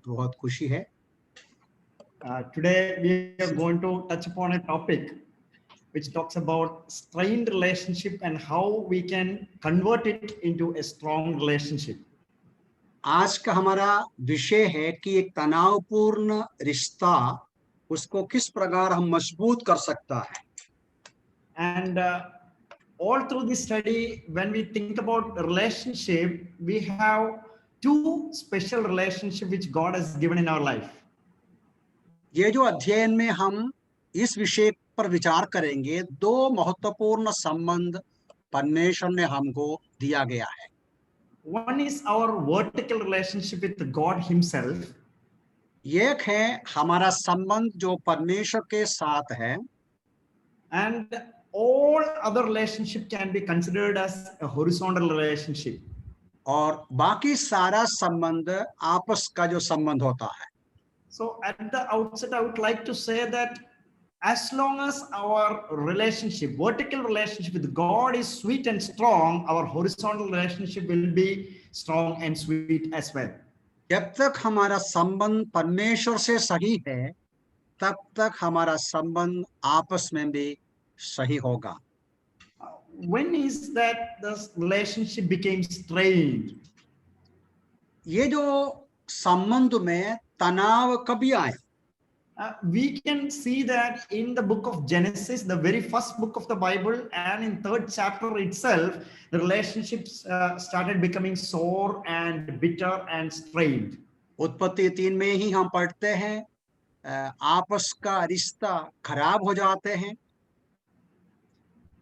बहुत खुशी है। Today we are going to touch upon a topic which talks about strained relationship and how we can convert it into a strong relationship. आज का हमारा विषय है कि एक तनावपूर्ण रिश्ता उसको किस प्रकार हम मजबूत कर सकता है। And all through this study, when we think about relationship, we have two special relationships which God has given in our life. ये जो अध्ययन में हम इस विषय पर विचार करेंगे, दो महत्वपूर्ण संबंध परमेश्वर ने हमको दिया गया है। One is our vertical relationship with God Himself, एक है हमारा संबंध जो परमेश्वर के साथ है, and all other relationship can be considered as a horizontal relationship. और बाकी सारा संबंध आपस का जो संबंध होता है। So at the outset, I would like to say that as long as our relationship, vertical relationship with God is sweet and strong, our horizontal relationship will be strong and sweet as well. जब तक हमारा संबंध परमेश्वर से सही है, तब तक हमारा संबंध आपस में भी सही होगा। When is that the relationship became strained? ये जो संबंध में तनाव कभी आया? We can see that in the book of Genesis, the very first book of the Bible, and in third chapter itself, the relationships started becoming sore and bitter and strained. उत्पत्ति 3 में ही हम पढ़ते हैं, आपस का रिश्ता खराब हो जाते हैं।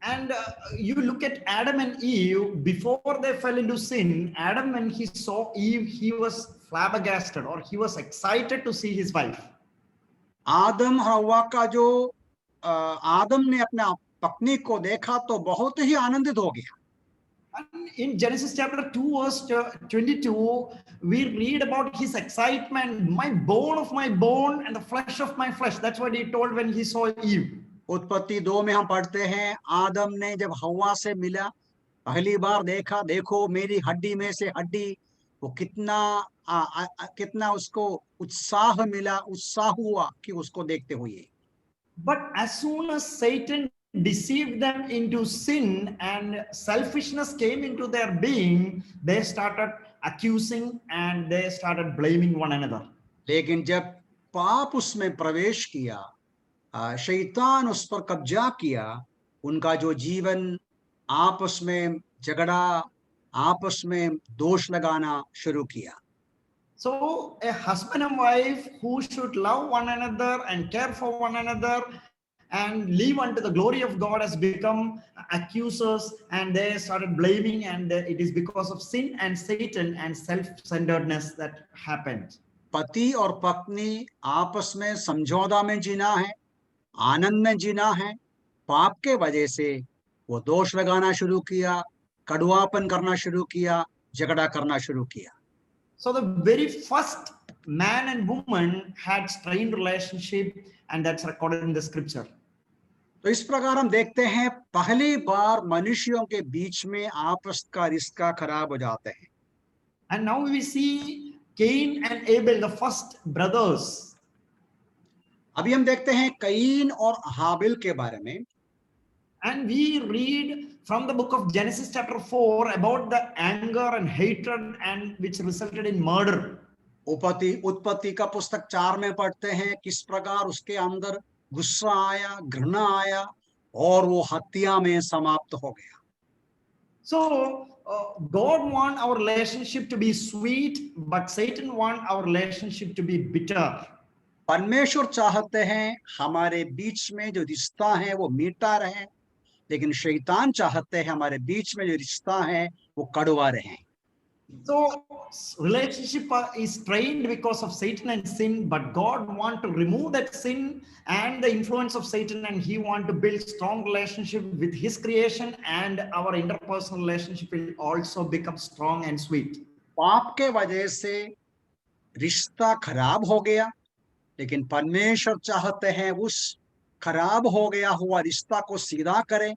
And you look at Adam and Eve before they fell into sin. Adam, when he saw Eve, he was flabbergasted, or he was excited to see his wife. आदम और हव्वा का जो आदम ने अपना पत्नी को देखा तो बहुत ही आनंदित हो गया। And in Genesis chapter 2 verse 22, we read about his excitement, my bone of my bone and the flesh of my flesh. That's what he told when he saw Eve. उत्पत्ति 2 में हम पढ़ते हैं, आदम ने जब हव्वा से मिला, पहली बार देखा, देखो मेरी हड्डी में से हड्डी, वो कितना उसको उत्साह मिला, उत्साह हुआ कि उसको देखते हुए। But as soon as Satan deceived them into sin and selfishness came into their being, they started accusing and they started blaming one another. लेकिन जब पाप उसमें प्रवेश किया, शैतान उस पर कब्जा किया, उनका जो जीवन आपस में झगड़ा, आपस में दोष लगाना शुरू किया। So a husband and wife who should love one another and care for one another and live unto the glory of God has become accusers, and they started blaming, and it is because of sin and Satan and self-centeredness that happened. पति और पत्नी आपस में समझौता में जीना है, आनंद में जीना है, पाप के वजह से वो दोष लगाना शुरू किया, कड़वापन करना शुरू किया, झगड़ा करना शुरू किया। So the very first man and woman had strained relationship, and that's recorded in the scripture. तो इस प्रकार हम देखते हैं, पहली बार मनुष्यों के बीच में आपस का रिश्ता खराब हो जाते हैं। And now we see Cain and Abel, the first brothers. अभी हम देखते हैं कईन और हाबिल के बारे में। And we read from the book of Genesis chapter 4 about the anger and hatred and which resulted in murder. उत्पत्ति का पुस्तक 4 में पढ़ते हैं किस प्रकार उसके अंदर गुस्सा आया, घृणा आया और वो हत्या में समाप्त हो गया। So God want our relationship to be sweet, but Satan want our relationship to be bitter. परमेश्वर चाहते हैं हमारे बीच में जो रिश्ता है वो मीठा रहे, लेकिन शैतान चाहते हैं हमारे बीच में जो रिश्ता है वो कड़वा रहे। So relationship is strained because of Satan and sin, but God want to remove that sin and the influence of Satan, and he want to build strong relationship with his creation, and our interpersonal relationship will also become strong and sweet. पाप के वजह से रिश्ता खराब हो गया, लेकिन परमेश्वर चाहते हैं उस खराब हो गया हुआ रिश्ता को सीधा करें,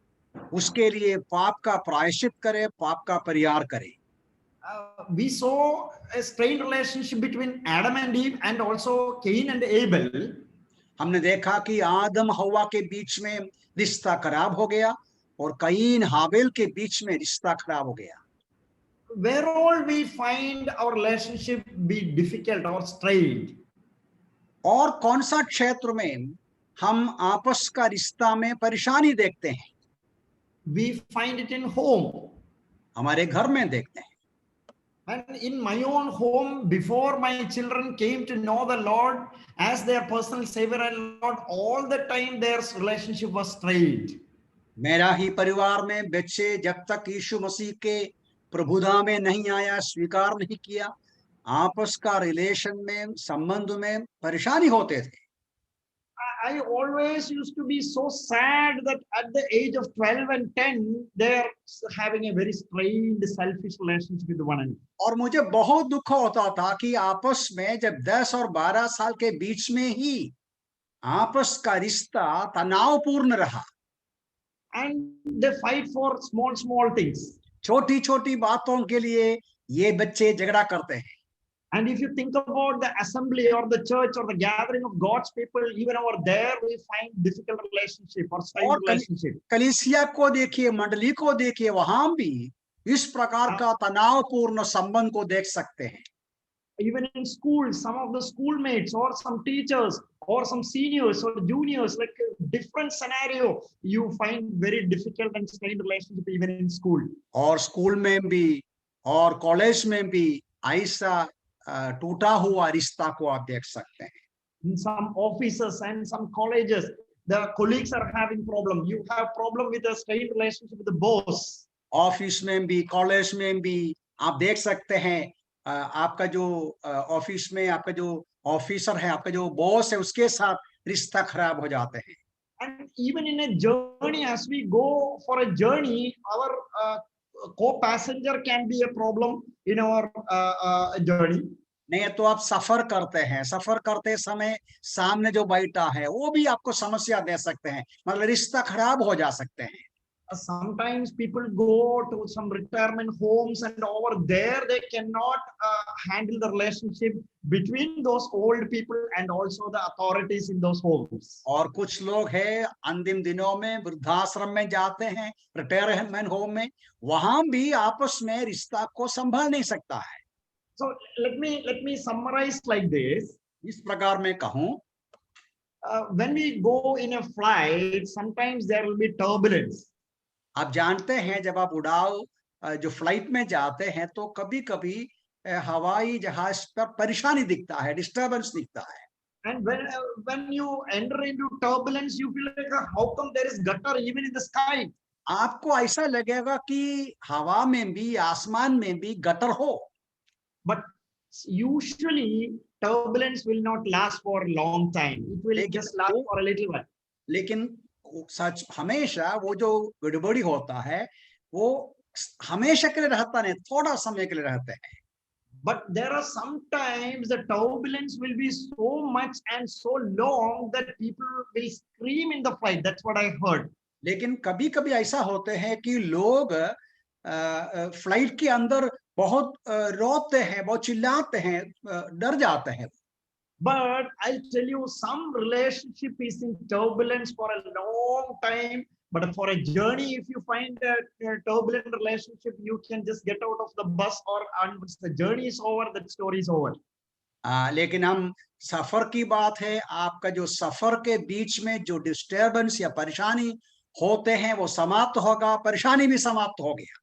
उसके लिए पाप का प्रायश्चित करें, पाप का परिहार करें। we saw a strained relationship between Adam and Eve and also Cain and Abel. हमने देखा कि आदम हवा के बीच में रिश्ता खराब हो गया और कईन हाबिल के बीच में रिश्ता खराब हो गया. Where all we find our relationship be difficult or strained? और कौन सा क्षेत्र में हम आपस का रिश्ता में परेशानी देखते हैं? We find it in home. हमारे घर में देखते हैं. And in my own home, before my children came to know the Lord as their personal Savior and Lord, all the time their relationship was strained. मेरा ही परिवार में बच्चे जब तक यीशु मसीह के प्रभुता में नहीं आया, स्वीकार नहीं किया, आपस का रिलेशन में, संबंध में परेशानी होते थे. I always used to be so sad that at the age of 12 and 10, they're having a very strained, selfish relationship with one another. और मुझे बहुत दुख होता था कि आपस में जब 10 और 12 साल के बीच में ही आपस का रिश्ता तनावपूर्ण रहा. And they fight for small things. छोटी छोटी बातों के लिए ये बच्चे झगड़ा करते हैं. And if you think about the assembly or the church or the gathering of God's people, even over there we find difficult relationship or strained और relationship. कलीसिया को देखिए, मंडली को देखिए, वहां भी इस प्रकार का तनावपूर्ण संबंध को देख सकते हैं. Even in school, some of the schoolmates or some teachers or some seniors or juniors, like a different scenario, you find very difficult and strained relationship even in school. और स्कूल में भी और कॉलेज में भी ऐसा टूटा हुआ रिश्ता को आप देख सकते हैं. In some offices and some colleges, the colleagues are having problem. You have problem with a strained relationship with the boss. Office में भी, कॉलेज में भी आप देख सकते हैं, आपका जो ऑफिस में आपका जो ऑफिसर है, आपका जो बॉस है, उसके साथ रिश्ता खराब हो जाते हैं. And even in a journey, as we go for a journey, our co-passenger can be a problem in our journey. नहीं तो आप सफर करते हैं, सफर करते समय सामने जो बैठा है वो भी आपको समस्या दे सकते हैं, मतलब रिश्ता खराब हो जा सकते हैं. Sometimes people go to some retirement homes and over there they cannot handle the relationship between those old people and also the authorities in those homes. और कुछ लोग हैं अंतिम दिनों में वृद्धाश्रम में जाते हैं, रिटायरमेंट होम में, वहां भी आपस में रिश्ता को संभाल नहीं सकता है. So let me summarize like this. इस प्रकार में कहूं, when we go in a flight, sometimes there will be turbulence. आप जानते हैं जब आप उड़ाओ जो फ्लाइट में जाते हैं तो कभी-कभी हवाई जहाज पर परेशानी दिखता है, डिस्टर्बेंस दिखता है. And when you enter into turbulence, you feel like how come there is gutter even in the sky? आपको ऐसा लगेगा कि हवा में भी, आसमान में भी गटर हो. But usually turbulence will not last for a long time. It will just last for a little while. लेकिन सच हमेशा वो जो गड़बड़ी होता है वो हमेशा के लिए रहता नहीं, थोड़ा समय के लिए रहते हैं. But there are sometimes the turbulence will be so much and so long that people will scream in the flight. That's what I heard. लेकिन कभी-कभी ऐसा होते हैं कि लोग फ्लाइट के अंदर बहुत रोते हैं, बहुत चिल्लाते हैं, डर जाते हैं. But I'll tell you, some relationship is in turbulence for a long time. But for a journey, if you find a turbulent relationship, you can just get out of the bus or once the journey is over, the story is over. लेकिन हम सफर की बात है, आपका जो सफर के बीच में जो डिस्टर्बेंस या परेशानी होते हैं वो समाप्त होगा, परेशानी भी समाप्त हो गया.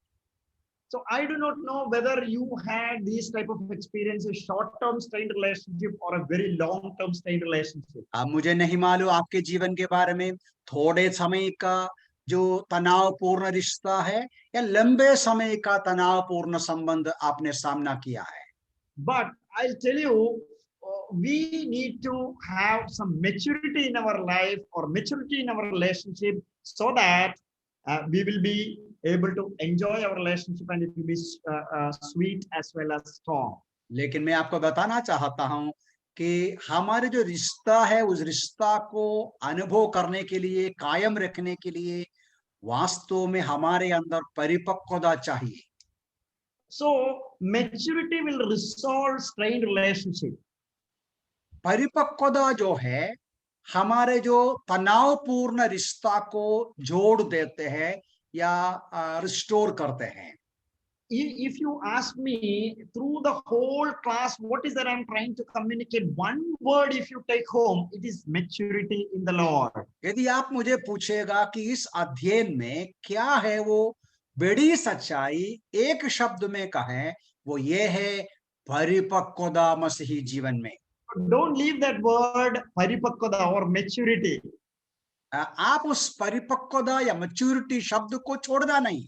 So I do not know whether you had these type of experiences, short-term strained relationship or a very long-term strained relationship. अब मुझे नहीं मालूम आपके जीवन के बारे में थोड़े समय का जो तनावपूर्ण रिश्ता है या लंबे समय का तनावपूर्ण संबंध आपने सामना किया है. But I'll tell you, we need to have some maturity in our life or maturity in our relationship so that we will be able to enjoy our relationship and it will be sweet as well as strong. लेकिन मैं आपको बताना चाहता हूं कि हमारे जो रिश्ता है उस रिश्ता को अनुभव करने के लिए, कायम रखने के लिए वास्तव में हमारे अंदर परिपक्वता चाहिए. So maturity will resolve strained relationship. परिपक्वता जो है हमारे जो तनावपूर्ण रिश्ता को जोड़ देते हैं या रिस्टोर करते हैं. If you ask me through the whole class, what is that I'm trying to communicate? One word, if you take home, it is maturity in the Lord. यदि आप मुझे पूछेगा कि इस अध्ययन में क्या है वो बड़ी सच्चाई एक शब्द में कहें, वो ये है परिपक्वता मसीही जीवन में. Don't leave that word paripakvada or maturity. आप उस परिपक्वता या मैच्योरिटी शब्द को छोड़ना नहीं.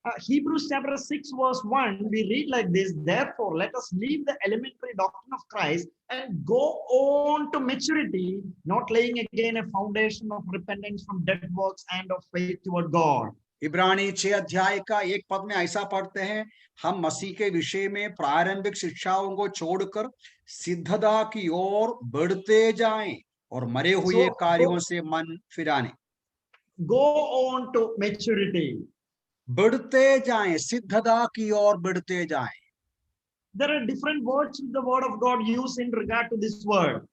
Hebrews chapter 6 verse 1, we read like this: therefore let us leave the elementary doctrine of Christ and go on to maturity, not laying again a foundation of repentance from dead works and of faith toward God. इब्रानी 6 अध्याय का 1 पद में ऐसा पढ़ते हैं, हम मसीह के विषय में प्रारंभिक शिक्षाओं को छोड़कर सिद्धता की ओर बढ़ते जाएं और मरे हुए कार्यों से मन फिराने. Go on to maturity. बढ़ते जाएं, सिद्धता की ओर बढ़ते जाएं. There are different words the word of God used in regard to this word.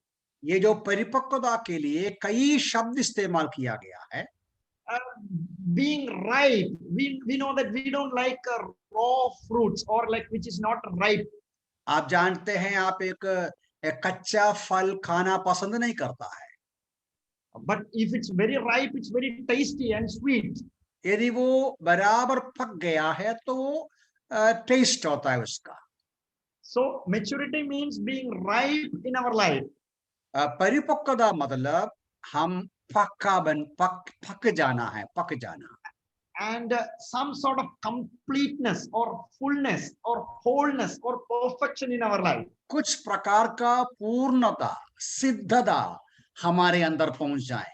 ये जो परिपक्वता के लिए कई शब्द इस्तेमाल किया गया है. Being ripe, we know that we don't like raw fruits or like which is not ripe. आप जानते हैं आप एक कच्चा फल खाना पसंद नहीं करता है. But if it's very ripe, it's very tasty and sweet. यदि वो बराबर पक गया है तो टेस्ट होता है उसका. So maturity means being ripe in our life. परिपक्वता मतलब हम पक जाना है, पक जाना. And some sort of completeness or fullness or wholeness or perfection in our life. कुछ प्रकार का पूर्णता, सिद्धता हमारे अंदर पहुंच जाए.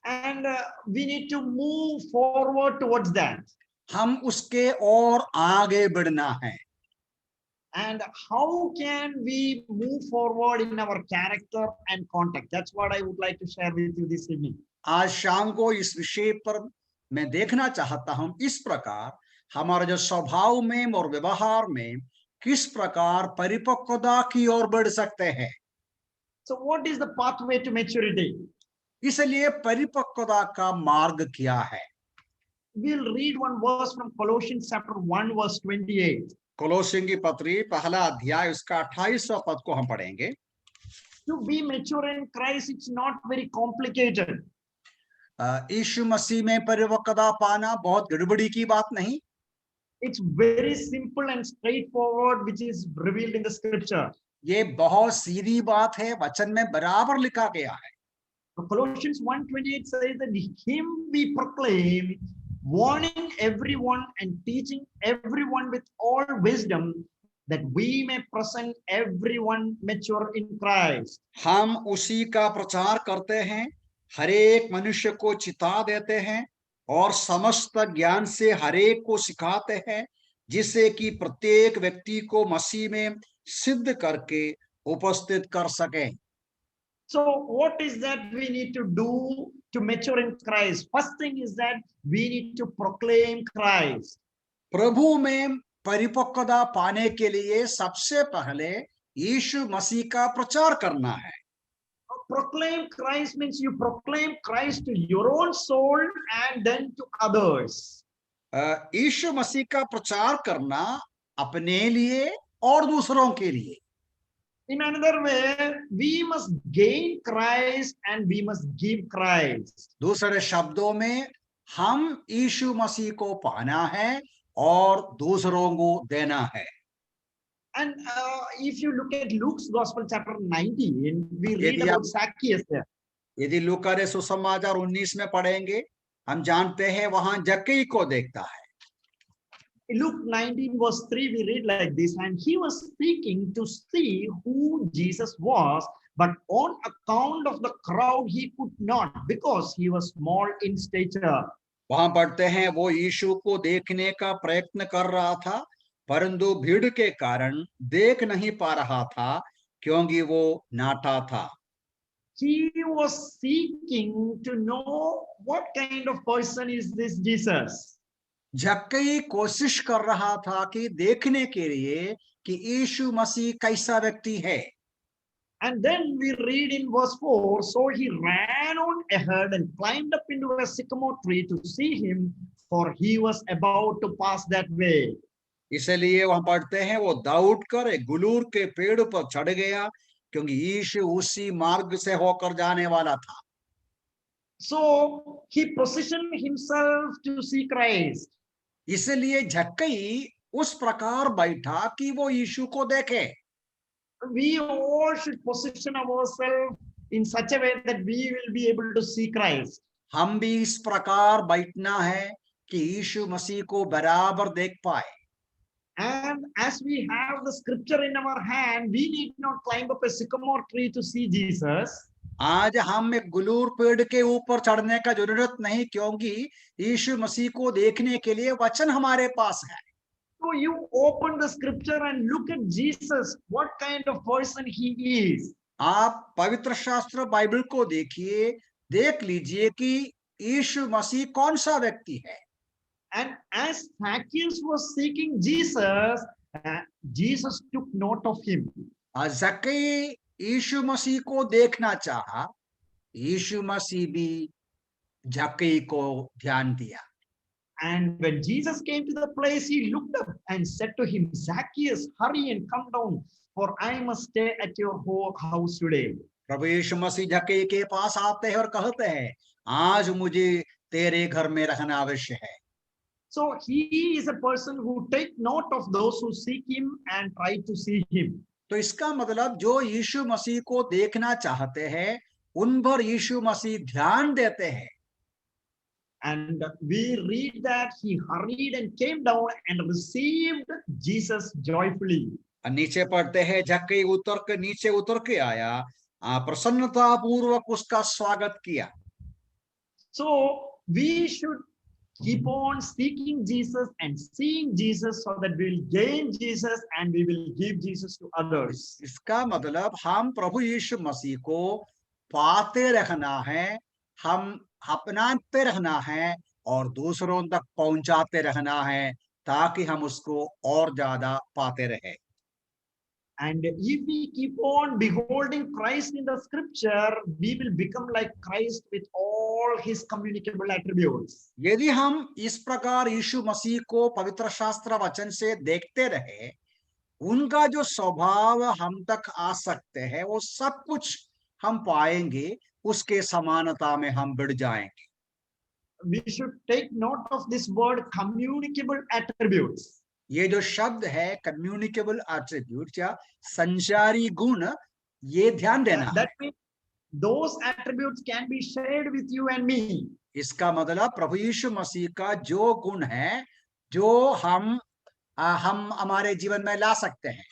And we need to move forward towards that. हम उसके और आगे बढ़ना है. And how can we move forward in our character and contact? That's what I would like to share with you this evening. आज शाम को इस विषय पर मैं देखना चाहता हूं, इस प्रकार हमारे जो स्वभाव में और व्यवहार में किस प्रकार परिपक्वता की ओर बढ़ सकते हैं. So what is the pathway to maturity? इसलिए परिपक्वता का मार्ग क्या है? We'll read one verse from Colossians chapter 1 verse 28. कोलोसियों की पत्री पहला अध्याय उसका 28वां पद को हम पढ़ेंगे. To be mature in Christ, it's not very complicated. यीशु मसीह में परिपक्वता पाना बहुत गड़बड़ी की बात नहीं. It's very simple and straightforward, which is revealed in the scripture. ये बहुत सीधी बात है, वचन में बराबर लिखा गया है. Colossians 1:28 says that him we proclaim, warning everyone and teaching everyone with all wisdom, that we may present everyone mature in Christ. हम उसी का प्रचार करते हैं, हर एक मनुष्य को चिता देते हैं और समस्त ज्ञान से हर एक को सिखाते हैं, जिससे कि प्रत्येक व्यक्ति को मसीह में सिद्ध करके उपस्थित कर सके. So what is that we need to do to mature in Christ? First thing is that we need to proclaim Christ. प्रभु में परिपक्वता पाने के लिए सबसे पहले यीशु मसीह का प्रचार करना है. Proclaim Christ means you proclaim Christ to your own soul and then to others. यीशु मसीह का प्रचार करना अपने लिए और दूसरों के लिए. In another way, we must gain Christ and we must give Christ. दूसरे शब्दों में हम यीशु मसीह को पाना है और दूसरों को देना है. And if you look at Luke's Gospel chapter 19, we read about Zacchaeus there. यदि लूका रे सुसमाचार 19 में पढ़ेंगे, हम जानते हैं वहां जक्कई को देखता है. In Luke 19 verse 3, we read like this: and he was seeking to see who Jesus was, but on account of the crowd he could not, because he was small in stature. वहां पढ़ते हैं वो यीशु को देखने का प्रयत्न कर रहा था, परंतु भीड़ के कारण देख नहीं पा रहा था क्योंकि वो नाटा था. He was seeking to know what kind of person is this Jesus. जक्कई कोशिश कर रहा था कि देखने के लिए कि यीशु मसीह कैसा व्यक्ति है। And then we read in verse 4, so he ran on ahead and climbed up into a sycamore tree to see him, for he was about to pass that way. इसलिए वहां पढ़ते हैं वो दौड़ कर एक गुलूर के पेड़ पर चढ़ गया, क्योंकि यीशु उसी मार्ग से होकर जाने वाला था। So he positioned himself to see Christ. इसलिए झक्कई उस प्रकार बैठा कि वो यीशु को देखे। We all should position ourselves in such a way that we will be able to see Christ. हम भी इस प्रकार बैठना है कि यीशु मसीह को बराबर देख पाए। And as we have the scripture in our hand, we need not climb up a sycamore tree to see Jesus. आज हम एक गुलूर पेड़ के ऊपर चढ़ने का जरूरत नहीं, क्योंकि यीशु मसीह को देखने के लिए वचन हमारे पास है। So you open the scripture and look at Jesus, what kind of person he is. आप पवित्र शास्त्र बाइबल को देखिए, देख लीजिए कि यीशु मसीह कौन सा व्यक्ति है। And as Zacchaeus was seeking Jesus, Jesus took note of him. ज़क्कई यीशु मसीह को देखना चाहा, यीशु मसीह भी झक्कई को ध्यान दिया। And when Jesus came to the place, he looked up and said to him, Zacchaeus, hurry and come down, for I must stay at your house today. प्रभु यीशु मसीह झक्कई के पास आते हैं और कहते हैं, आज मुझे तेरे घर में रहना आवश्यक है। So he is a person who take note of those who seek him and try to see him. तो इसका मतलब जो यीशु मसीह को देखना चाहते हैं, उन पर यीशु मसीह ध्यान देते हैं। And we read that he hurried and came down and received Jesus joyfully. नीचे पढ़ते हैं, झक्कई नीचे उतर के आया, प्रसन्नता पूर्वक उसका स्वागत किया। So we should keep on seeking Jesus and seeing Jesus, so that we will gain Jesus and we will give Jesus to others. इसका मतलब हम प्रभु यीशु मसीह को पाते रहना है, हम अपनाते रहना है और दूसरों तक पहुंचाते रहना है, ताकि हम उसको और ज्यादा पाते रहे। And if we keep on beholding Christ in the scripture, we will become like Christ with all his communicable attributes. यदि हम इस प्रकार यीशु मसीह को पवित्र शास्त्र वचन से देखते रहे, उनका जो स्वभाव हम तक आ सकते हैं, वो सब कुछ हम पाएंगे, उसके समानता में हम बढ़ जाएंगे। We should take note of this word communicable attributes. ये जो शब्द है कम्युनिकेबल एट्रीब्यूट या संचारी गुण, ये ध्यान देना। That means those attributes can be shared with you and me. इसका मतलब प्रभु यीशु मसीह का जो गुण है, जो हम हमारे जीवन में ला सकते हैं।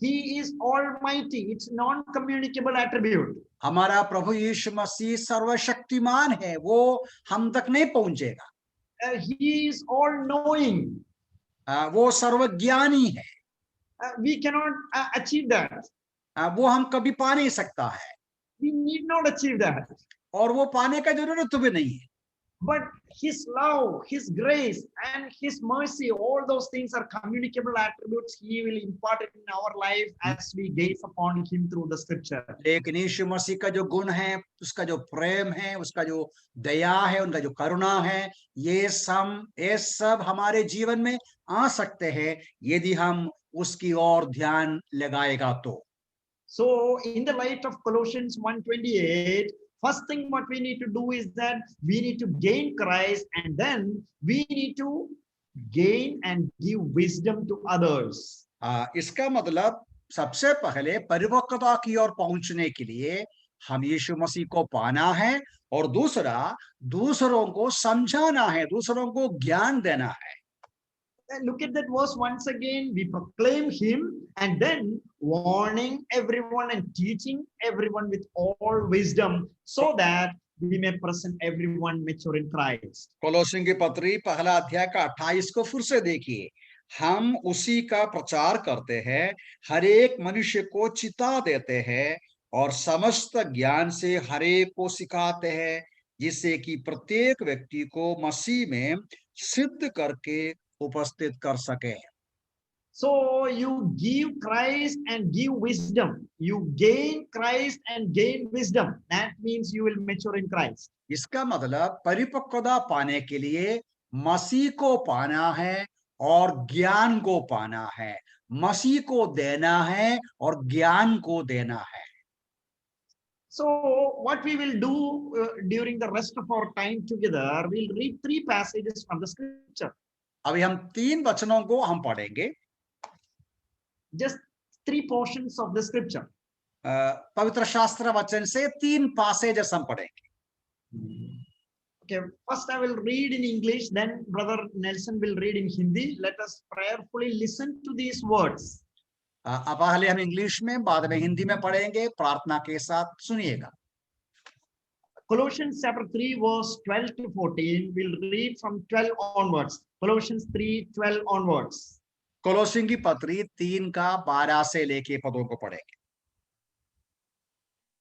He is almighty. It's non-communicable attribute. हमारा प्रभु यीशु मसीह सर्वशक्तिमान है, वो हम तक नहीं पहुंचेगा। He is all-knowing. वो सर्वज्ञानी है। We cannot achieve that. वो हम कभी पा नहीं सकता है। We need not achieve that. और वो पाने का जरूरत भी नहीं है। But his love, his grace, and his mercy, all those things are communicable attributes he will impart in our life as we gaze upon him through the scripture. लेकिन यीशु मसीह का जो गुण है, उसका जो प्रेम है, उसका जो दया है, उनका जो करुणा है, ये सब हमारे जीवन में आ सकते हैं, यदि हम उसकी ओर ध्यान लगाएगा तो। So in the light of Colossians 1:28, first thing what we need to do is that we need to gain Christ, and then we need to gain and give wisdom to others. इसका मतलब सबसे पहले परिपक्वता की ओर पहुंचने के लिए हम यीशु मसीह को पाना है, और दूसरा दूसरों को समझाना है, दूसरों को ज्ञान देना है। And look at that verse once again. We proclaim him, and then warning everyone and teaching everyone with all wisdom, so that we may present everyone mature in Christ. कोलोसियों की पत्री पहला अध्याय का 28 को फिर से देखिए। हम उसी का प्रचार करते हैं, हर एक मनुष्य को चिता देते हैं और समस्त ज्ञान से हर एक को सिखाते हैं, जिससे कि प्रत्येक व्यक्ति को मसीह में सिद्ध करके उपस्थित कर सके। So you give Christ and give wisdom. You gain Christ and gain wisdom. That means you will mature in Christ. इसका मतलब परिपक्वता पाने के लिए मसीह को पाना है और ज्ञान को पाना है, मसीह को देना है और ज्ञान को देना है। So what we will do during the rest of our time together, we'll read 3 passages from the scripture. अभी हम 3 वचनों को हम पढ़ेंगे, Just 3 portions of the scripture. पवित्र शास्त्र वचन से 3 पैसेजेस हम पढ़ेंगे। Okay, first I will read in English, then Brother Nelson will read in Hindi. Let us prayerfully listen to these words. अब पहले हम इंग्लिश में, बाद में हिंदी में पढ़ेंगे, प्रार्थना के साथ सुनिएगा। Colossians chapter 3 verse 12 to 14, we'll read from 12 onwards. Colossians 3:12 onwards. कोलोसियों की पत्री 3 का 12 से लेके पदों को पढ़ेंगे।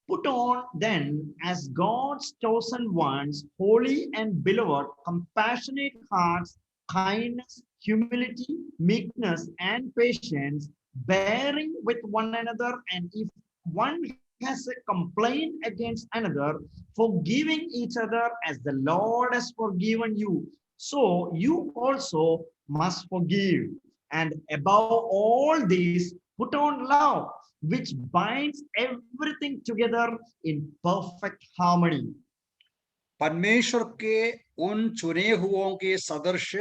Put on then as God's chosen ones, holy and beloved, compassionate hearts, kindness, humility, meekness, and patience, bearing with one another, and if one has a complaint against another, forgiving each other as the Lord has forgiven you. So you also must forgive. And above all these, put on love, which binds everything together in perfect harmony. परमेश्वर के उन चुने हुओं के सदृश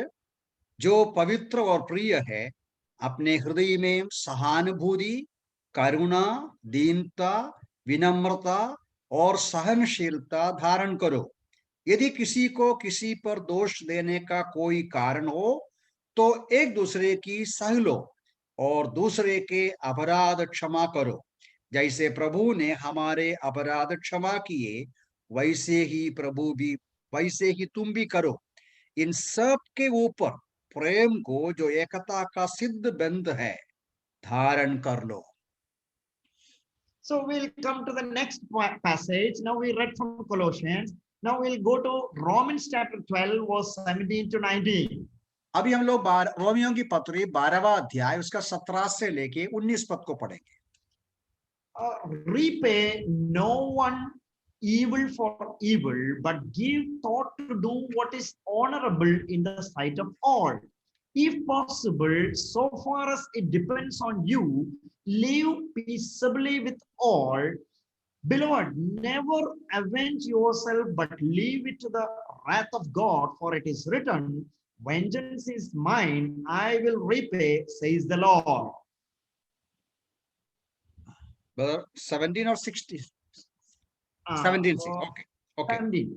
जो पवित्र और प्रिय है, अपने हृदय में सहानुभूति, करुणा, दीनता, विनम्रता और सहनशीलता धारण करो। यदि किसी को किसी पर दोष देने का कोई कारण हो, तो एक दूसरे की सह लो और दूसरे के अपराध क्षमा करो। जैसे प्रभु ने हमारे अपराध क्षमा किए, वैसे ही तुम भी करो। इन सब के ऊपर प्रेम को, जो एकता का सिद्ध बंध है, धारण कर लो। So we'll come to the next passage. Now we read from Colossians. Now we'll go to Romans chapter 12 verse 17 to 19. अभी हम लोग रोमियों की पत्री 12वां अध्याय उसका 17 से लेके 19 पद को पढ़ेंगे। Repay no one evil for evil, but give thought to do what is honorable in the sight of all. If possible, so far as it depends on you, live peaceably with all. Beloved, never avenge yourself, but leave it to the wrath of God, for it is written, vengeance is mine, I will repay, says the Lord. 17 और 16 17 से okay 17.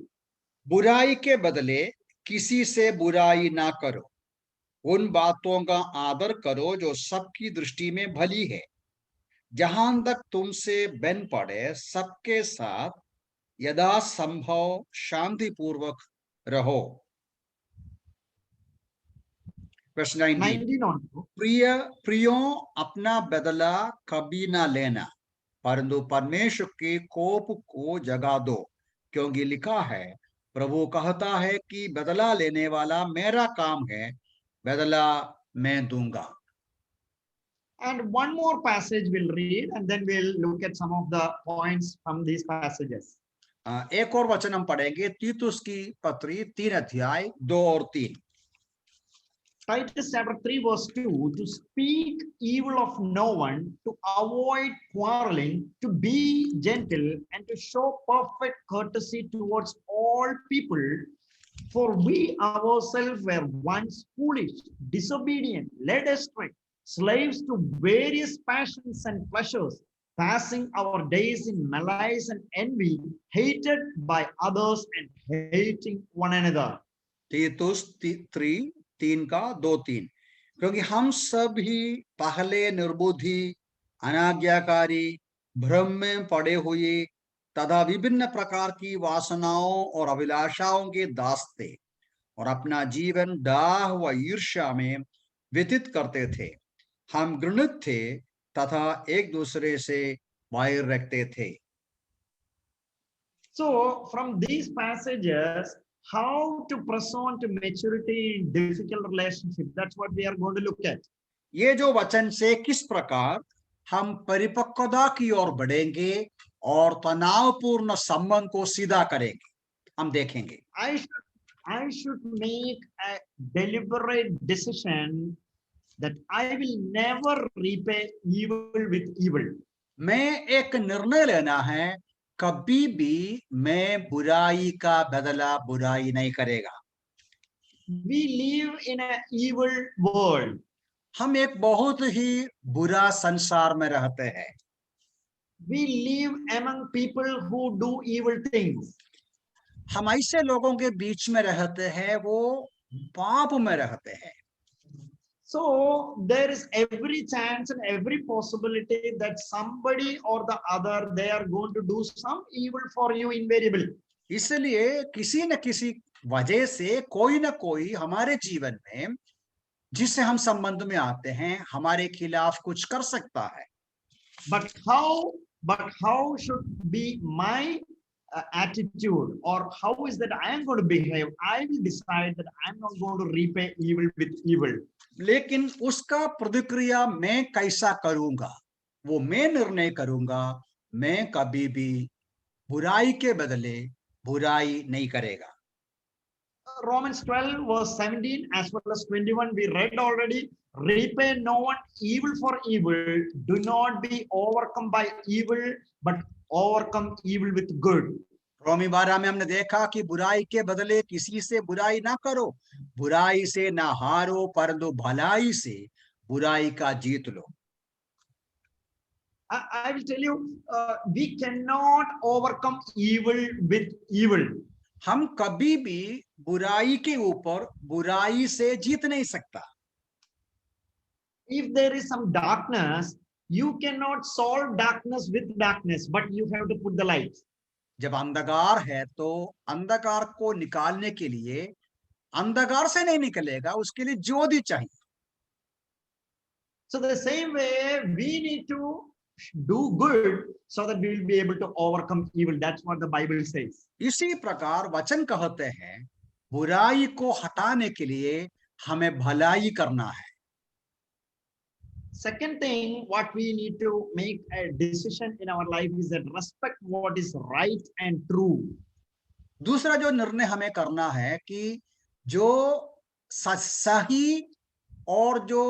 बुराई के बदले किसी से बुराई ना करो, उन बातों का आदर करो जो सबकी दृष्टि में भली है। जहां तक तुमसे बन पड़े, सबके साथ यदा संभव शांतिपूर्वक रहो। वर्स 19 प्रियों, अपना बदला कभी ना लेना, परंतु परमेश्वर के कोप को जगा दो, क्योंकि लिखा है, प्रभु कहता है कि बदला लेने वाला मेरा काम है, बदला मैं दूंगा। And one more passage we'll read, and then we'll look at some of the points from these passages. एक और वचन हम पढ़ेंगे, तीतुस की पत्री 3 अध्याय 2 और 3। Titus chapter 3 verse 2, to speak evil of no one, to avoid quarreling, to be gentle, and to show perfect courtesy towards all people. For we ourselves were once foolish, disobedient, led astray, slaves to various passions and pleasures, passing our days in malice and envy, hated by others and hating one another. तीतुस 3 का 2-3, क्योंकि हम सब ही पहले निर्बुद्धि, अनाज्ञाकारी, भ्रम में पड़े हुए तथा विभिन्न प्रकार की वासनाओं और अभिलाषाओं के दास थे, और अपना जीवन डाह व ईर्ष्या में व्यतीत करते थे। हम घृणित थे तथा एक दूसरे से वैर रखते थे। So from these passages, how to press on to maturity in difficult relationship. That's what we are going to look at. ये जो वचन से किस प्रकार हम परिपक्वता की ओर बढ़ेंगे और तनावपूर्ण संबंध को सीधा करेंगे, हम देखेंगे। I should make a deliberate decision that I will never repay evil with evil. मैं एक निर्णय लेना है, कभी भी मैं बुराई का बदला बुराई नहीं करेगा। We live in an evil world. हम एक बहुत ही बुरा संसार में रहते हैं। We live among people who do evil things. हम ऐसे लोगों के बीच में रहते हैं, वो पाप में रहते हैं। So there is every chance and every possibility that somebody or the other, they are going to do some evil for you invariably. इसलिए किसी न किसी वजह से कोई न कोई हमारे जीवन में जिससे हम संबंध में आते हैं, हमारे खिलाफ कुछ कर सकता है। But how should be my attitude, or how is that I am going to behave? I will decide that I am not going to repay evil with evil. लेकिन उसका प्रतिक्रिया मैं कैसा करूंगा, वो मैं निर्णय करूंगा। मैं कभी भी बुराई के बदले बुराई नहीं करेगा। Romans 12 verse 17 as well as 21 we read already. Repay no one evil for evil. Do not be overcome by evil, but overcome evil with good. रोमी 12 में हमने देखा कि बुराई के बदले किसी से बुराई ना करो, बुराई से ना हारो, परंतु भलाई से बुराई का जीत लो। I will tell you, we cannot overcome evil with evil. हम कभी भी बुराई के ऊपर बुराई से जीत नहीं सकता। If there is some darkness, you cannot solve darkness with darkness, but you have to put the light. जब अंधकार है तो अंधकार को निकालने के लिए अंधकार से नहीं निकलेगा, उसके लिए ज्योति चाहिए। So the same way we need to do good so that we will be able to overcome evil. That's what the Bible says. इसी प्रकार वचन कहते हैं, बुराई को हटाने के लिए हमें भलाई करना है। Second thing, what we need to make a decision in our life is that respect what is right and true. दूसरा जो निर्णय हमें करना है कि जो सही और जो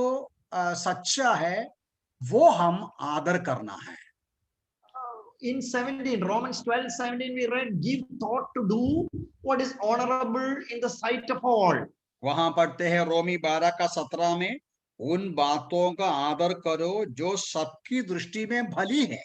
सच्चा है वो हम आदर करना है। In 17, Romans 12:17, we read, give thought to do what is honorable in the sight of all. वहां पढ़ते हैं रोमी 12 का 17 में, उन बातों का आदर करो जो सबकी दृष्टि में भली है।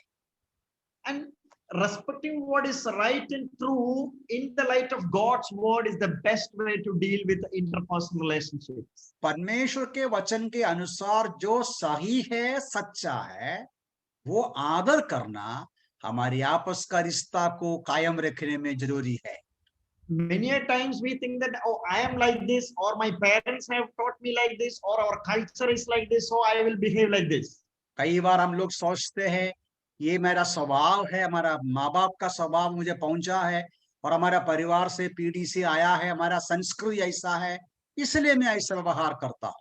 And respecting what is right and true in the light of God's word is the best way to deal with interpersonal relationships. परमेश्वर के वचन के अनुसार जो सही है, सच्चा है, वो आदर करना हमारी आपस का रिश्ता को कायम रखने में जरूरी है। Many a times we think that, oh, I am like this, or my parents have taught me like this, or our culture is like this, so I will behave like this. कई बार हम लोग सोचते हैं ये मेरा स्वभाव है, हमारा माँ बाप का स्वभाव मुझे पहुंचा है, और हमारा परिवार से पीढ़ी से आया है, हमारा संस्कृति ऐसा है, इसलिए मैं ऐसा व्यवहार करता हूँ।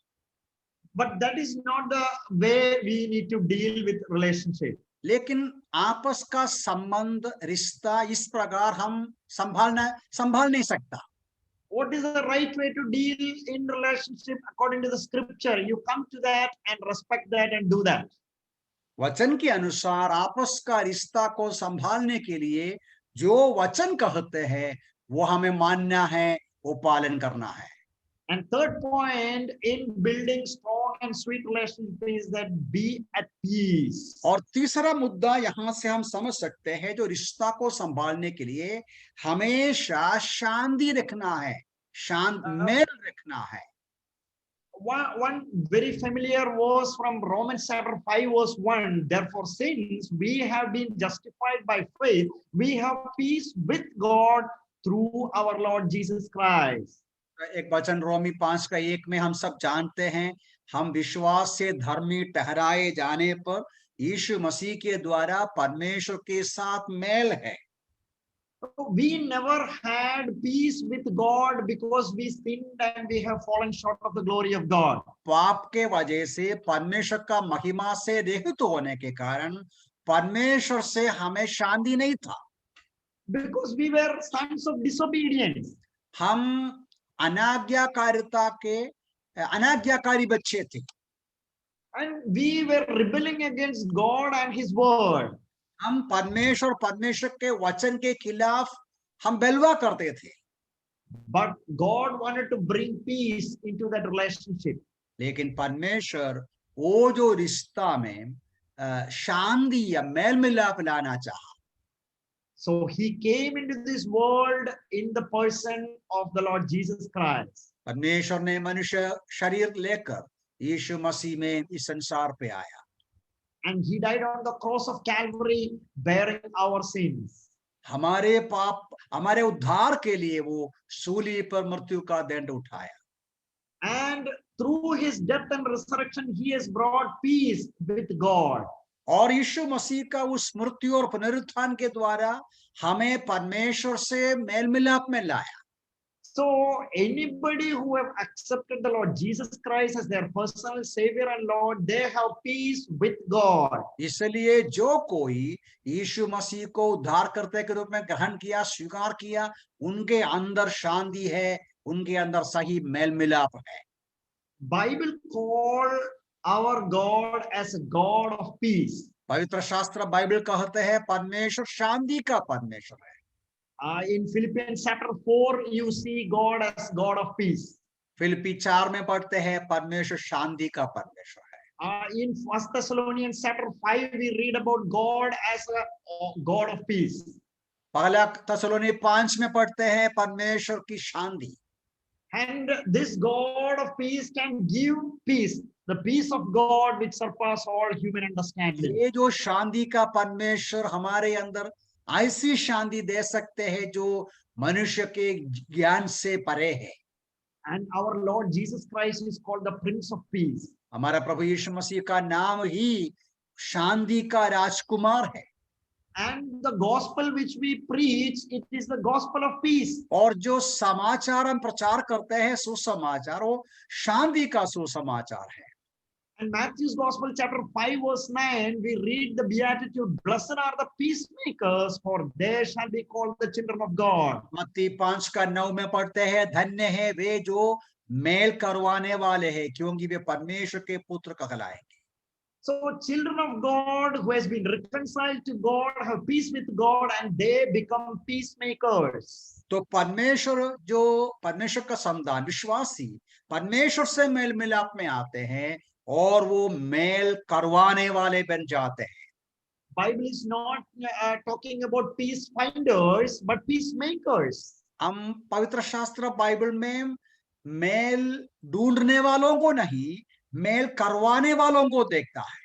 But that is not the way we need to deal with relationship. लेकिन आपस का संबंध, रिश्ता इस प्रकार हम संभाल नहीं सकता। What is the right way to deal in relationship according to the scripture? You come to that and respect that and do that. वचन के अनुसार आपस का रिश्ता को संभालने के लिए जो वचन कहते हैं वो हमें मानना है, वो पालन करना है। And third point in building strong and sweet relationship is that be at peace. और तीसरा मुद्दा यहाँ से हम समझ सकते हैं, जो रिश्ता को संभालने के लिए हमेशा शांति रखना है, शांत मेल रखना है। One very familiar verse from Romans chapter 5 verse 1. Therefore, since we have been justified by faith, we have peace with God through our Lord Jesus Christ. एक वचन रोमी 5 का 1 में हम सब जानते हैं, हम विश्वास से धर्मी ठहराए जाने पर यीशु मसीह के द्वारा परमेश्वर के साथ मेल है। So we never had peace with God because we sinned and we have fallen short of the glory of God. पाप के वजह से परमेश्वर का महिमा से रहित होने के कारण परमेश्वर से हमें शांति नहीं था। Because we were sons of disobedience. हम अनाज्ञाकारी बच्चे थे। And we were rebelling against God and His word. हम परमेश्वर के वचन के खिलाफ हम बलवा करते थे। But God wanted to bring peace into that relationship. लेकिन परमेश्वर वो जो रिश्ता में शांति या मेल मिलाप लाना चाहा। So He came into this world in the person of the Lord Jesus Christ. परमेश्वर ने मनुष्य शरीर लेकर यीशु मसीह में इस संसार पे आया। And He died on the cross of Calvary, bearing our sins. हमारे पाप, हमारे उद्धार के लिए वो सूली पर मृत्यु का दंड उठाया। And through His death and resurrection, He has brought peace with God. और यीशु मसीह का उस मृत्यु और पुनरुत्थान के द्वारा हमें परमेश्वर से मेल मिलाप में लाया। So anybody who have accepted the Lord Jesus Christ as their personal Savior and Lord, they have peace with God. इसलिए जो कोई यीशु मसीह को उद्धारकर्ता के रूप में ग्रहण किया, स्वीकार किया, उनके अंदर शांति है, उनके अंदर सही मेल मिलाप है। Bible call our God as a God of peace. पवित्र शास्त्र बाइबल कहते हैं परमेश्वर शांति का परमेश्वर है। In Philippians chapter 4, you see God as God of peace. फिलिप्पी 4 में पढ़ते हैं परमेश्वर शांति का परमेश्वर है। In 1 Thessalonians chapter 5, we read about God as a God of peace. पहला थिस्सलुनी 5 में पढ़ते हैं परमेश्वर की शांति। And this God of peace can give peace, the peace of God which surpasses all human understanding. ये जो शांति का परमेश्वर हमारे अंदर ऐसी शांति दे सकते हैं जो मनुष्य के ज्ञान से परे है। And our Lord Jesus Christ is called the Prince of Peace. हमारा प्रभु यीशु मसीह का नाम ही शांति का राजकुमार है। And the gospel which we preach, it is the gospel of peace. और जो समाचार हम प्रचार करते हैं, सुसमाचार, वो शांति का सुसमाचार है। And Matthew's Gospel chapter 5 verse 9, we read the beatitude, blessed are the peacemakers, for they shall be called the children of God. मत्ती 5 का 9 में पढ़ते हैं, धन्य है वे जो मेल करवाने वाले हैं, क्योंकि वे परमेश्वर के पुत्र कहलाएंगे। So children of God who has been reconciled to God have peace with God and they become peacemakers. तो परमेश्वर का संतान विश्वासी परमेश्वर से मेल मिलाप में आते हैं और वो मेल करवाने वाले बन जाते हैं। Bible is not talking about peace finders but peacemakers. हम पवित्र शास्त्र बाइबल में मेल ढूंढने वालों को नहीं, मेल करवाने वालों को देखता है।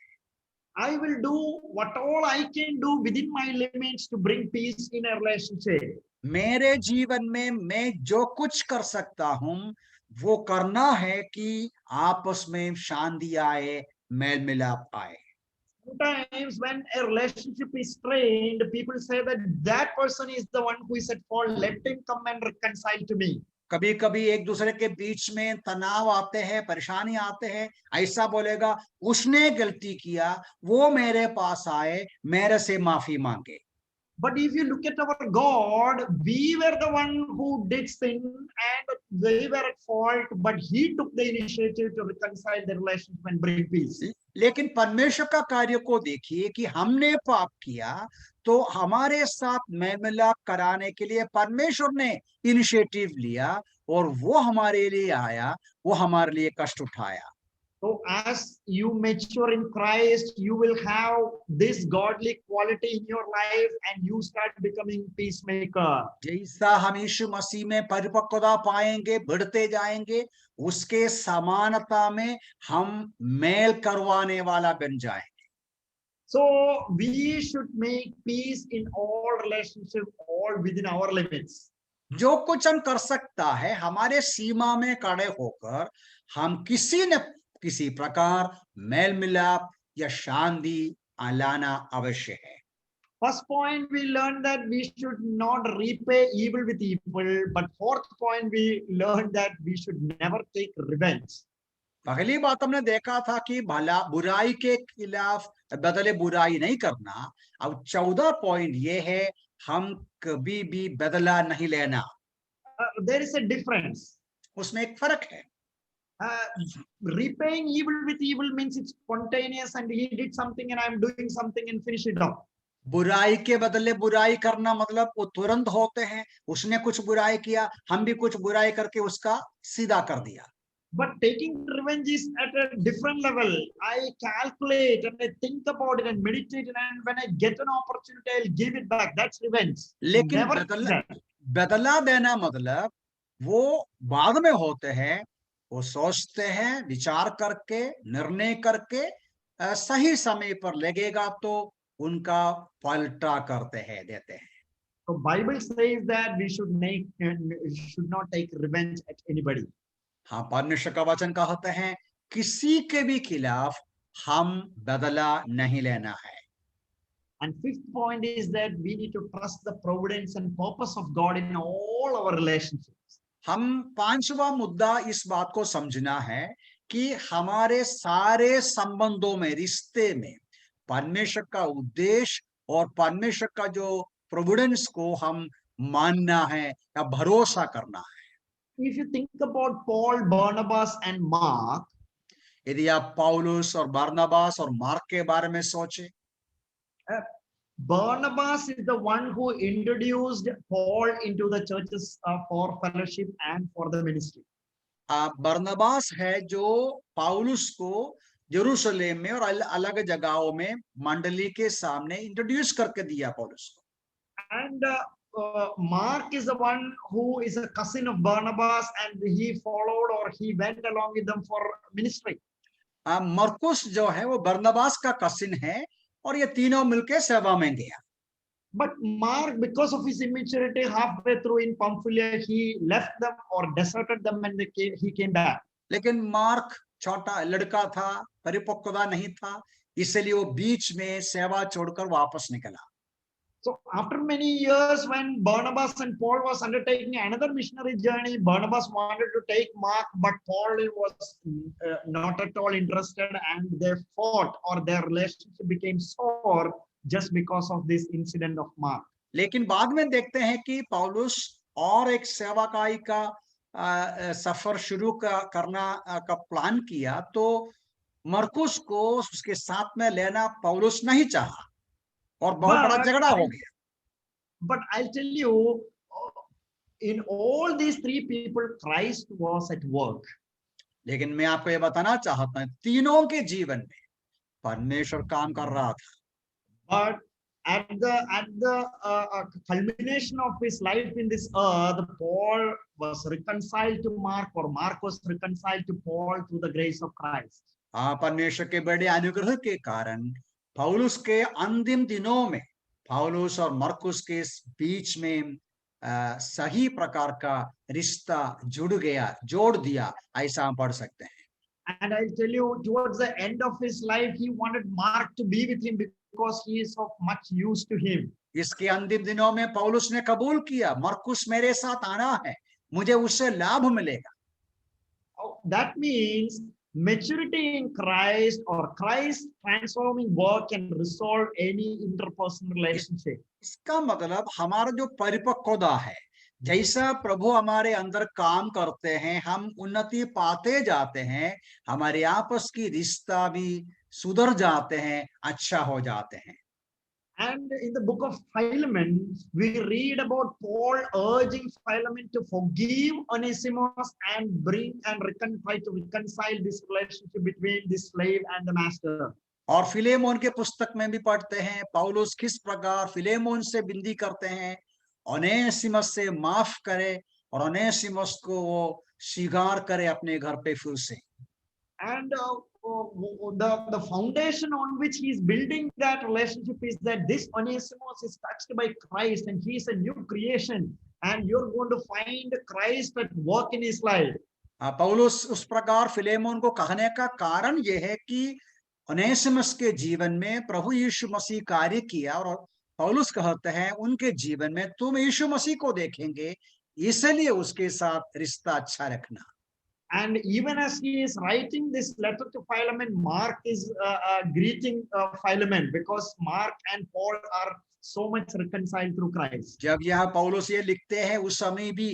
I will do what all I can do within my limits to bring peace in a relationship. मेरे जीवन में मैं जो कुछ कर सकता हूं वो करना है कि आपस में शांति आए, मेल मिलाप आए। Sometimes when a relationship is strained, people say that person is the one who is at fault. Let him come and reconcile to me. कभी कभी एक दूसरे के बीच में तनाव आते हैं, परेशानी आते हैं, ऐसा बोलेगा उसने गलती किया, वो मेरे पास आए, मेरे से माफी मांगे। But if you look at our God, we were the one who did sin and we were at fault, but He took the initiative to reconcile the relationship and bring peace. लेकिन परमेश्वर का कार्य को देखिए कि हमने पाप किया तो हमारे साथ मेल मिलाप कराने के लिए परमेश्वर ने इनिशिएटिव लिया और वो हमारे लिए आया, वो हमारे लिए कष्ट उठाया। So as you mature in Christ, you will have this godly quality in your life and you start becoming peacemaker. जैसा हम यीशु मसीह में परिपक्वता पाएंगे, बढ़ते जाएंगे, उसके समानता में हम मेल करवाने वाला बन जाएंगे। So we should make peace in all relationships, all within our limits. जो कुछ हम कर सकता है हमारे सीमा में खड़े होकर हम किसी न किसी प्रकार मेल मिलाप या शांति लाना अवश्य है। First point, we learned that we should not repay evil with evil. But fourth point, we learned that we should never take revenge. पहली बात हमने देखा था कि भला बुराई के खिलाफ बदले बुराई नहीं करना। अब 14 पॉइंट ये है, हम कभी भी बदला नहीं लेना। There is a difference. उसमें एक फर्क है। Repaying evil with evil means it's spontaneous and he did something and I'm doing something and finish it off. बुराई के बदले बुराई करना मतलब वो तुरंत होते हैं, उसने कुछ बुराई किया, हम भी कुछ बुराई करके उसका सीधा कर दिया। But taking revenge is at a different level. I calculate and I think about it and meditate, and when I get an opportunity, I'll give it back. That's revenge. लेकिन Never बदला देना मतलब वो बाद में होते हैं, वो सोचते हैं, विचार करके, निर्णय करके, सही समय पर लगेगा तो उनका पलटा करते हैं, देते हैं। So Bible says that we should not take revenge at anybody. हाँ, परमेश्वर का वचन कहते हैं किसी के भी खिलाफ हम बदला नहीं लेना है। And fifth point is that we need to trust the providence and purpose of God in all our relationships. हम पांचवा मुद्दा इस बात को समझना है कि हमारे सारे संबंधों में, रिश्ते में परमेश्वर का उद्देश्य और परमेश्वर का जो प्रोविडेंस को हम मानना है या भरोसा करना है। If you think about Paul, Barnabas, and Mark, यदि आप पौलुस और बरनबास और मार्क के बारे में सोचे, Barnabas is the one who introduced Paul into the churches for fellowship and for the ministry. बरनबास है जो पौलुस को यरूशलेम में और अलग जगहों में मंडली के सामने इंट्रोड्यूस करके दिया पौलुस को। And Mark is the one who is a cousin of Barnabas, and he followed or he went along with them for ministry. मरकुस जो है वो बरनबास का कसिन है और ये तीनों मिलके सेवा में गया। But Mark, because of his immaturity, halfway through in Pamphylia, he left them or deserted them, and he came back. लेकिन मार्क छोटा लड़का था, परिपक्वता नहीं था, इसलिए वो बीच में सेवा छोड़कर वापस निकला। So after many years, when Barnabas and Paul was undertaking another missionary journey, Barnabas wanted to take Mark, but Paul was not at all interested, and they fought, or their relationship became sour just because of this incident of Mark. लेकिन बाद में देखते हैं कि पौलुस और एक सेवाकाई का सफर शुरू करना का प्लान किया, तो मरकुस को उसके साथ में लेना पौलुस नहीं चाहा और बहुत बड़ा झगड़ा हो गया। But I'll tell you, in all these three people, Christ was at work. लेकिन मैं आपको ये बताना चाहता हूँ, तीनों के जीवन में परमेश्वर काम कर रहा था। But at the culmination of his life in this earth, Paul was reconciled to Mark, or Mark was reconciled to Paul through the grace of Christ. परमेश्वर के बड़े अनुग्रह के कारण पौलुस के अंतिम दिनों में पौलुस और मरकुस के बीच में सही प्रकार का रिश्ता जोड़ दिया, ऐसा हम पढ़ सकते हैं। And I'll tell you, towards the end of his life, he wanted Mark to be with him because he is of much use to him. इसके अंतिम दिनों में पौलुस ने कबूल किया, मरकुस मेरे साथ आना है, मुझे उससे लाभ मिलेगा। That means maturity in Christ, or Christ transforming work, can resolve any interpersonal relationship. इसका मतलब हमारा जो परिपक्वता है, जैसा प्रभु हमारे अंदर काम करते हैं, हम उन्नति पाते जाते हैं, हमारे आपस की रिश्ता भी सुधर जाते हैं, अच्छा हो जाते हैं। And in the book of Philemon, we read about Paul urging Philemon to forgive Onesimus and try to reconcile this relationship between the slave and the master. और फिलेमोन के पुस्तक में भी पढ़ते हैं पौलुस किस प्रकार फिलेमोन से विनती करते हैं, ओनेसिमस से माफ करे और ओनेसिमस को वो स्वीकार करे अपने घर पे फिर से। And the foundation on which he is building that relationship is that this Onesimus is touched by Christ and he is a new creation, and you're going to find Christ at work in his life. पौलुस उस प्रकार Philemon को कहने का कारण यह है कि ओनेसिमस के जीवन में प्रभु यीशु मसीह कार्य किया और पौलुस कहते हैं उनके जीवन में तुम यीशु मसीह को देखेंगे, इसलिए उसके साथ रिश्ता अच्छा रखना। And even as he is writing this letter to Philemon, Mark is greeting Philemon, because Mark and Paul are so much reconciled through Christ. जब यह पौलुस ये लिखते हैं उस समय भी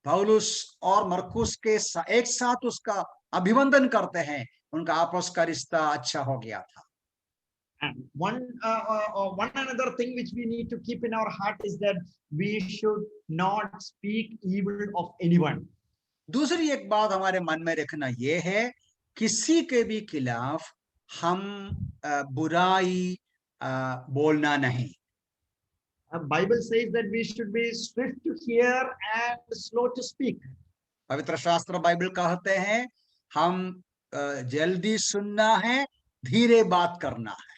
पौलुस और मरकुस के एक साथ उसका अभिवंदन करते हैं, उनका आपस का रिश्ता अच्छा हो गया था। And one another thing which we need to keep in our heart is that we should not speak evil of anyone. दूसरी एक बात हमारे मन में रखना ये है, किसी के भी खिलाफ हम बुराई बोलना नहीं। The Bible says that we should be swift to hear and slow to speak. पवित्र शास्त्र बाइबल कहते हैं हम जल्दी सुनना है, धीरे बात करना है।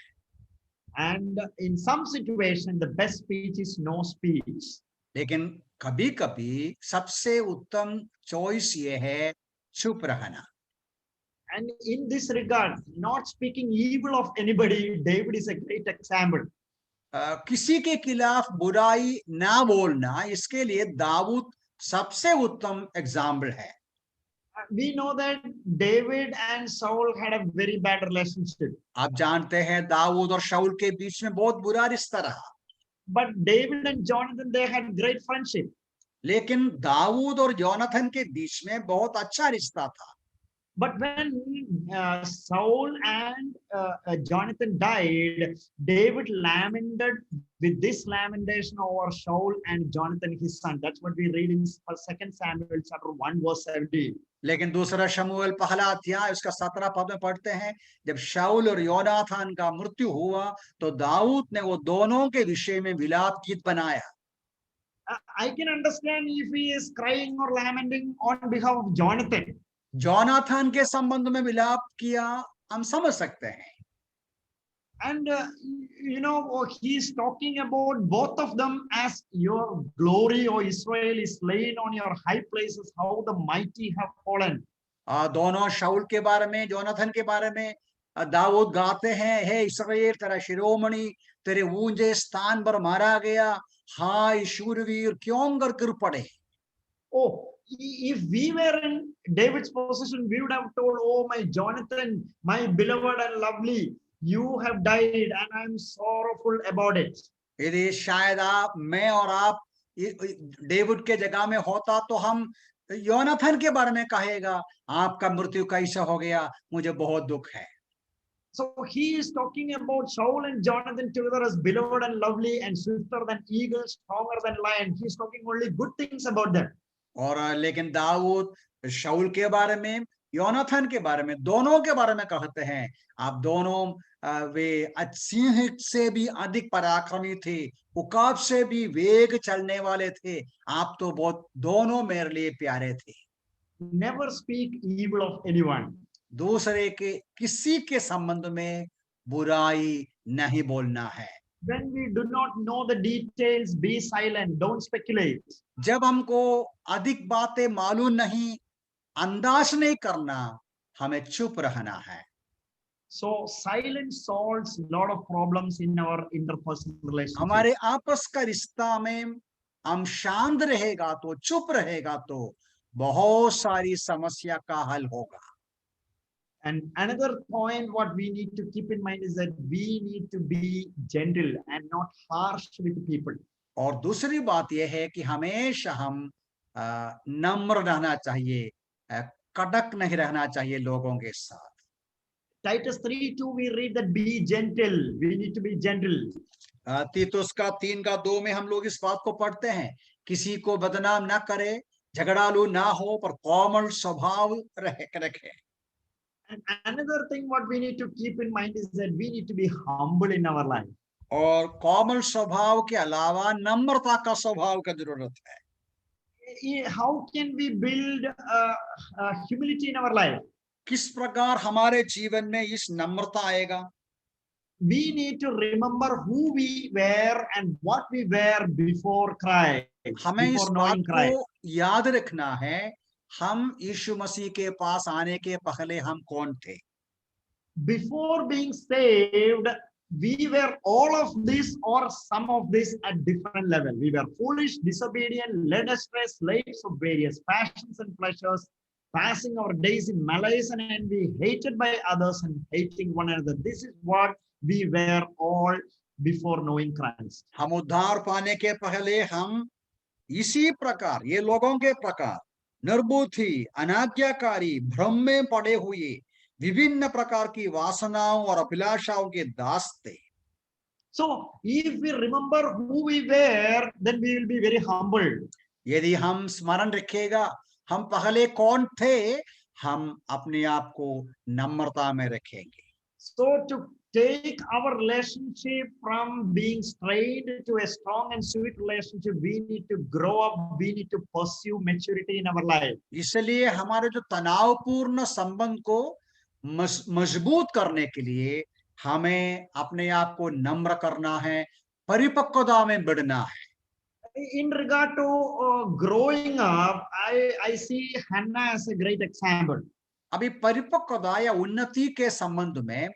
And in some situation, the best speech is no speech. लेकिन कभी कभी सबसे उत्तम चॉइस ये है चुप रहना। And in this regard, not speaking evil of anybody, David is a great example. किसी के खिलाफ बुराई ना बोलना, इसके लिए दाऊद सबसे उत्तम एग्जाम्पल है। We know that David and Saul had a very bad relationship. आप जानते हैं दाऊद और शाऊल के बीच में बहुत बुरा रिश्ता रहा। But David and Jonathan, they had great friendship. लेकिन दाऊद और योनाथन के बीच में बहुत अच्छा रिश्ता था। But when Saul and Jonathan died, David lamented with this lamentation over Saul and Jonathan, his son. That's what we read in 2 Samuel chapter 1, verse 17. लेकिन दूसरा शमूएल पहला अध्याय उसका 17 पद में पढ़ते हैं, जब शाऊल और योनाथन का मृत्यु हुआ तो दाऊद ने वो दोनों के विषय में विलाप गीत बनाया। I can understand if he is crying or lamenting on behalf of Jonathan. Jonathan के संबंध में विलाप किया, हम समझ सकते हैं। And you know, he's talking about both of them as your glory, O Israel, is laid on your high places, how the mighty have fallen. दोनों शाऊल के बारे में, जोनाथन के बारे में दाऊद गाते हैं, हे इस्राएल तेरा शिरोमणि तेरे ऊंचे स्थान पर मारा गया, हाय शूरवीर क्यों गिर पड़े। Oh, if we were in David's position, we would have told, oh my Jonathan, my beloved and lovely, you have died and I'm sorrowful about it. यदि शायद आप, मैं और आप डेविड के जगह में होता तो हम योनाथन के बारे में कहेगा, आपका मृत्यु कैसा हो गया, मुझे बहुत दुख है। So he is talking about Saul and Jonathan together as beloved and lovely and swifter than eagles, stronger than lion. He is talking only good things about them. और लेकिन दाऊद शाऊल के बारे में, योनाथन के बारे में, दोनों के बारे में कहते हैं, आप दोनों वे सिंह से भी अधिक पराक्रमी थे, उकाब से भी वेग चलने वाले थे, आप तो बहुत दोनों मेरे लिए प्यारे थे। Never speak evil of anyone. दूसरे के किसी के संबंध में बुराई नहीं बोलना है। When we do not know the details, be silent, don't speculate. जब हमको अधिक बातें मालूम नहीं, अंदाज नहीं करना, हमें चुप रहना है। So silence solves a lot of problems in our interpersonal relationship. हमारे आपस का रिश्ता में हम शांत रहेगा तो, चुप रहेगा तो बहुत सारी समस्या का हल होगा। And another point what we need to keep in mind is that we need to be gentle and not harsh with people. और दूसरी बात यह है कि हमेशा हम नम्र रहना चाहिए, कड़क नहीं रहना चाहिए लोगों के साथ। Titus 3:2 we read that be gentle. We need to be gentle. तीतुस का 3:2 में हम लोग इस बात को पढ़ते हैं, किसी को बदनाम ना करे, झगड़ालू ना हो, पर कोमल स्वभाव रखे। And another thing what we need to keep in mind is that we need to be humble in our life. और कोमल स्वभाव के अलावा नम्रता का स्वभाव की जरूरत है। How can we build humility in our life? किस प्रकार हमारे जीवन में इस नम्रता आएगा? We need to remember who we were and what we were before Christ. हमें इस Before बात knowing Christ. को याद रखना है, हम यीशु मसीह के पास आने के पहले हम कौन थे? Before being saved, we were all of this or some of this at different level. We were foolish, disobedient, led astray, slaves of various passions and pleasures, passing our days in malice and envy, hated by others and hating one another. This is what we were all before knowing Christ. हम उद्धार पाने के पहले हम इसी प्रकार, ये लोगों के प्रकार, निर्बुद्धि, अनाज्ञाकारी, भ्रम में पड़े हुए विभिन्न प्रकार की वासनाओं और अभिलाषाओं के दास थे. So if we remember who we were, then we will be very humbled. यदि हम स्मरण रखेगा हम पहले कौन थे, हम अपने आप को नम्रता में रखेंगे. So to take our relationship from being strained to a strong and sweet relationship, we need to grow up, we need to pursue maturity in our life. इसलिए हमारे जो तनावपूर्ण संबंध को मजबूत करने के लिए हमें अपने आप को नम्र करना है, परिपक्वता में बढ़ना है. In regard to growing up, I see Hannah as a great example. अभी परिपक्वता या उन्नति के संबंध में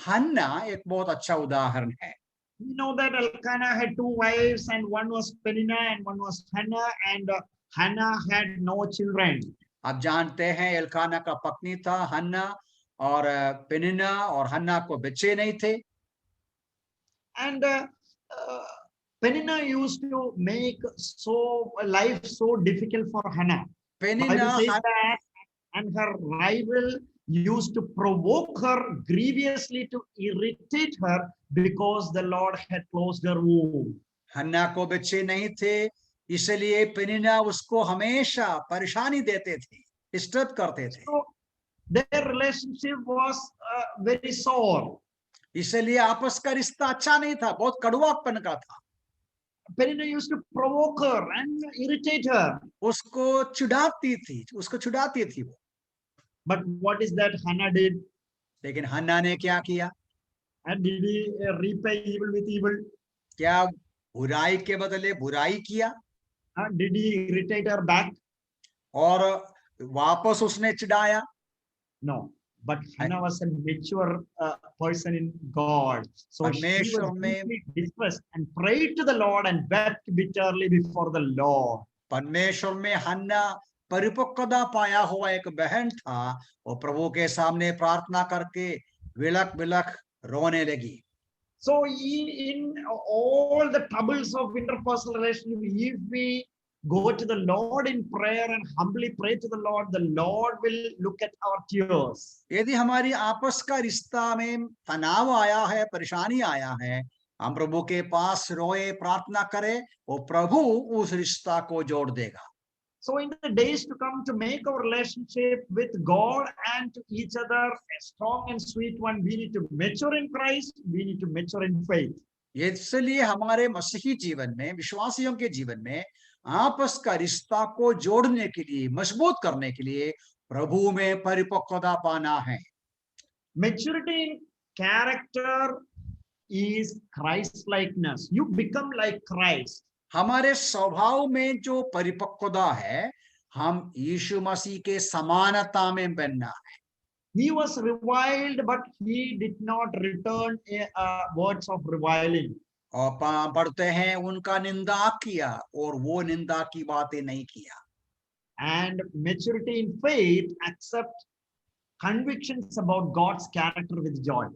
हन्ना एक बहुत अच्छा उदाहरण है. We know that Elkanah had two wives, and one was Peninnah and one was Hannah, and Hannah had no children. आप जानते हैं एल्काना का पत्नी था हन्ना, और पेनिन्ना और हन्ना को बच्चे नहीं थे. And Peninnah used to make life so difficult for Hannah. पेनिन्ना That, and her rival used to provoke her grievously to irritate her because the Lord had closed her womb. हन्ना को बच्चे नहीं थे, इसलिए पेनिन्ना उसको हमेशा परेशानी देते थे, डिस्टर्ब करते थे. So their relationship was very sore. इसलिए आपस का रिश्ता अच्छा नहीं था, बहुत कड़वापन का था. Peninnah used to provoke her and irritate her. उसको चिढ़ाती थी वो. But what is that Hannah did? लेकिन हन्ना ने क्या किया? And did he repay evil with evil? क्या बुराई के बदले बुराई किया? Did he irritate her back? और वापस उसने चिढ़ाया? No. But Hannah was a mature person in God. So she was deeply distressed and prayed to the Lord and wept bitterly before the Lord. परमेश्वर में हन्ना परिपक्वता पाया हुआ एक बहन था, और प्रभु के सामने प्रार्थना करके विलख विलख रोने लगी. So in all the troubles of interpersonal relationship, if we go to the Lord in prayer and humbly pray to the Lord will look at our tears. यदि हमारी आपस का रिश्ता में तनाव आया है, परेशानी आया है, हम प्रभु के पास रोए, प्रार्थना करें, और प्रभु उस रिश्ता को जोड़ देगा. So in the days to come, to make our relationship with God and to each other a strong and sweet one, we need to mature in Christ, we need to mature in faith. इसलिए हमारे मसीही जीवन में, विश्वासियों के जीवन में आपस का रिश्ता को जोड़ने के लिए, मजबूत करने के लिए प्रभु में परिपक्वता पाना है. Maturity in character is Christ likeness. You become like Christ. हमारे स्वभाव में जो परिपक्वता है, हम यीशु मसीह के समानता में बनना है. He was reviled, but he did not return words of reviling. और पढ़ते हैं उनका निंदा किया और वो निंदा की बातें नहीं किया. And maturity in faith accept convictions about God's character with joy.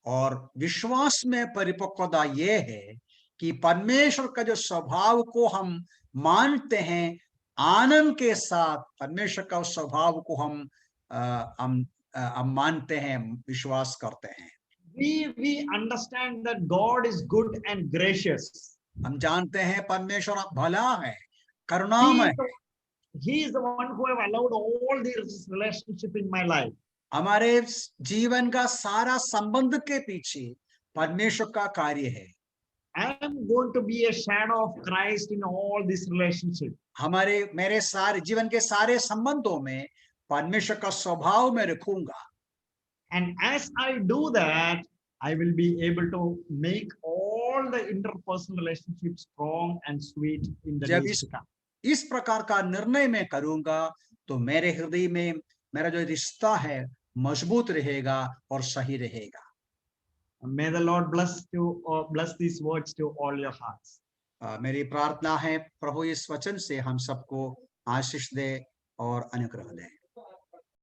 और विश्वास में परिपक्वता ये है कि परमेश्वर का जो स्वभाव को हम मानते हैं, आनंद के साथ परमेश्वर का स्वभाव को हम मानते हैं, विश्वास करते हैं. We understand that God is good and gracious. हम जानते हैं परमेश्वर भला है, करुणामय है. He is the one who have allowed all these relationship in my life. हमारे जीवन का सारा संबंध के पीछे परमेश्वर का कार्य है. I am going to be a shadow of Christ in all this relationship. मेरे सारे जीवन के सारे संबंधों में परमेश्वर का स्वभाव में रखूंगा. And as I do that, I will be able to make all the interpersonal relationships strong and sweet in the days to come. इस प्रकार का निर्णय मैं करूंगा तो मेरे हृदय में मेरा जो रिश्ता है मजबूत रहेगा और सही रहेगा. May the Lord bless these words to all your hearts. मेरी प्रार्थना है प्रभु इस वचन से हम सबको आशीष दे और अनुग्रह दे।